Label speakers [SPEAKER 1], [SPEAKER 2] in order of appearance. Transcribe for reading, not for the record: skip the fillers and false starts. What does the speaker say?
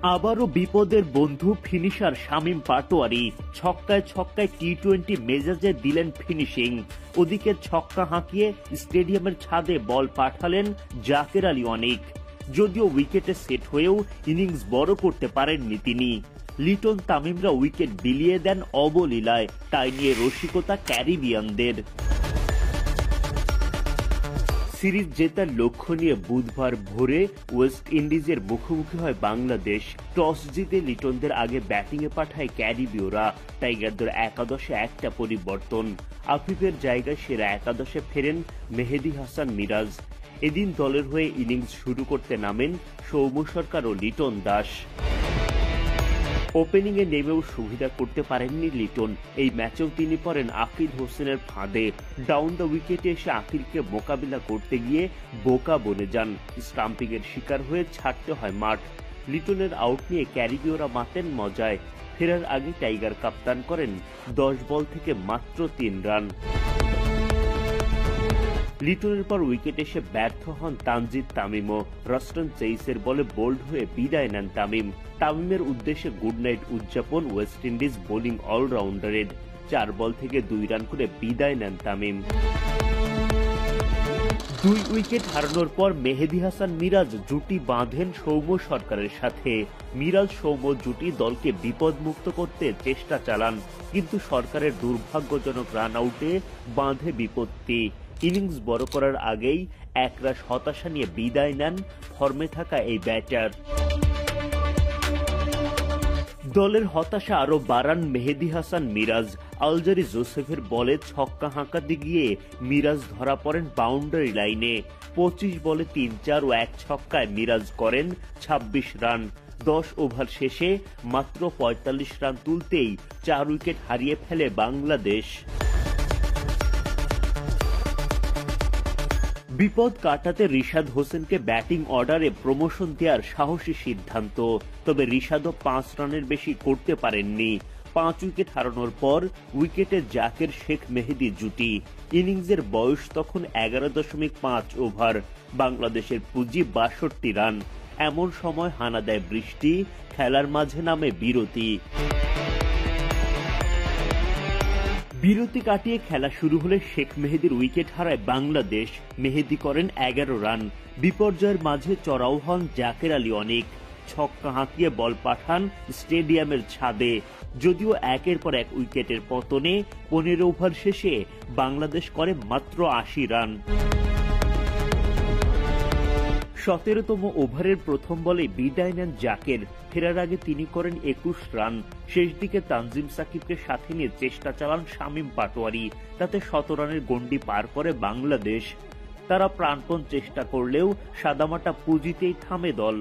[SPEAKER 1] আবারও বিপদের বন্ধু ফিনিশার শামীম পাটোয়ারি। ছক্কায় ছক্কায় টি-20 মেজাজে দিলেন ফিনিশিং। ওদিকে ছক্কা হাঁকিয়ে স্টেডিয়ামের ছাদে বল পাঠালেন জাকের আলী অনিক। যদিও উইকেটে সেট হয়েও ইনিংস বড় করতে পারেননি তিনি। লিটন তামিমরা উইকেট বিলিয়ে দেন অবলীলায়। তাই নিয়ে রসিকতা ক্যারিবিয়ানদের। সিরিজ জেতার লক্ষ্য নিয়ে বুধবার ভোরে ওয়েস্ট ইন্ডিজের মুখোমুখি হয় বাংলাদেশ। টস জিতে লিটনদের আগে ব্যাটিংয়ে পাঠায় ক্যারিবীয়রা। টাইগারদের একাদশে একটা পরিবর্তন। আফিফের জায়গায় সেরা একাদশে ফেরেন মেহেদী হাসান মিরাজ। এদিন দলের হয়ে ইনিংস শুরু করতে নামেন সৌম্য সরকার ও লিটন দাস। ওপেনিংয়ে নেমেও সুবিধা করতে পারেননি লিটন। এই ম্যাচেও তিনি পড়েন আকিব হোসেনের ফাঁদে। ডাউন দ্য উইকেটে এসে আকিবকে মোকাবিলা করতে গিয়ে বোকা বনে যান। স্টাম্পিংয়ের শিকার হয়ে ছাড়তে হয় মাঠ। লিটনের আউট নিয়ে ক্যারিবীয়রা মাতেন মজায়। ফেরার আগে টাইগার কাপ্তান করেন 10 বল থেকে মাত্র 3 রান। লিটনের পর উইকেট এসে ব্যর্থ হন তানজিদ তামিমও। রস্টন চেইসের বলে বোল্ড হয়ে বিদায় নেন তামিম। তামিমের উদ্দেশ্যে গুড নাইট উদযাপন ওয়েস্ট ইন্ডিজ বোলিং অলরাউন্ডারের। 4 বল থেকে 2 রান করে বিদায় নেন তামিম। 2 উইকেট হারানোর পর মেহেদী হাসান মিরাজ জুটি বাঁধেন সৌম্য সরকারের সাথে। মিরাজ সৌম্য জুটি দলকে বিপদমুক্ত করতে চেষ্টা চালান, কিন্তু সরকারের দুর্ভাগ্যজনক রান আউটে বাঁধে বিপত্তি। ইনিংস বড় করার আগেই একরাশ হতাশা নিয়ে বিদায় নেন ফর্মে থাকা এই ব্যাটার। দলের হতাশা আরো বাড়ান মেহেদী হাসান মিরাজ। আলজারি জোসেফের বলে ছক্কা হাঁকাতে গিয়ে মিরাজ ধরা পড়েন বাউন্ডারি লাইনে। 25 বলে 3-4 ও 1 ছক্কায় মিরাজ করেন 26 রান। 10 ওভার শেষে মাত্র 45 রান তুলতেই 4 উইকেট হারিয়ে ফেলে বাংলাদেশ। বিপদ কাটাতে রিশাদ হোসেনকে ব্যাটিং অর্ডারে প্রমোশন দেওয়ার সাহসী সিদ্ধান্ত। তবে রিশাদও 5 রানের বেশি করতে পারেননি। 5 উইকেট হারানোর পর উইকেটে জাকের শেখ মেহেদী জুটি। ইনিংসের বয়স তখন 11.5 ওভার। বাংলাদেশের পুঁজি 62 রান। এমন সময় হানা দেয় বৃষ্টি। খেলার মাঝে নামে বিরতি। বিরতি কাটিয়ে খেলা শুরু হলে শেখ মেহেদীর উইকেট হারায় বাংলাদেশ। মেহেদী করেন 11 রান। বিপর্যয়ের মাঝে চড়াও হন জাকের আলী অনিক। ছক্কা হাঁকিয়ে বল পাঠান স্টেডিয়ামের ছাদে। যদিও একের পর এক উইকেটের পতনে 15 ওভার শেষে বাংলাদেশ করে মাত্র 80 রান। 17তম ওভারের প্রথম বলে বিদায় নেন জাকের। ফেরার আগে তিনি করেন 21 রান। শেষ দিকে তানজিম সাকিবকে সাথে নিয়ে চেষ্টা চালান শামীম পাটোয়ারি। তাতে 17 রানের গন্ডি পার করে বাংলাদেশ। তারা প্রাণপণ চেষ্টা করলেও সাদামাটা পুঁজিতেই থামে দল।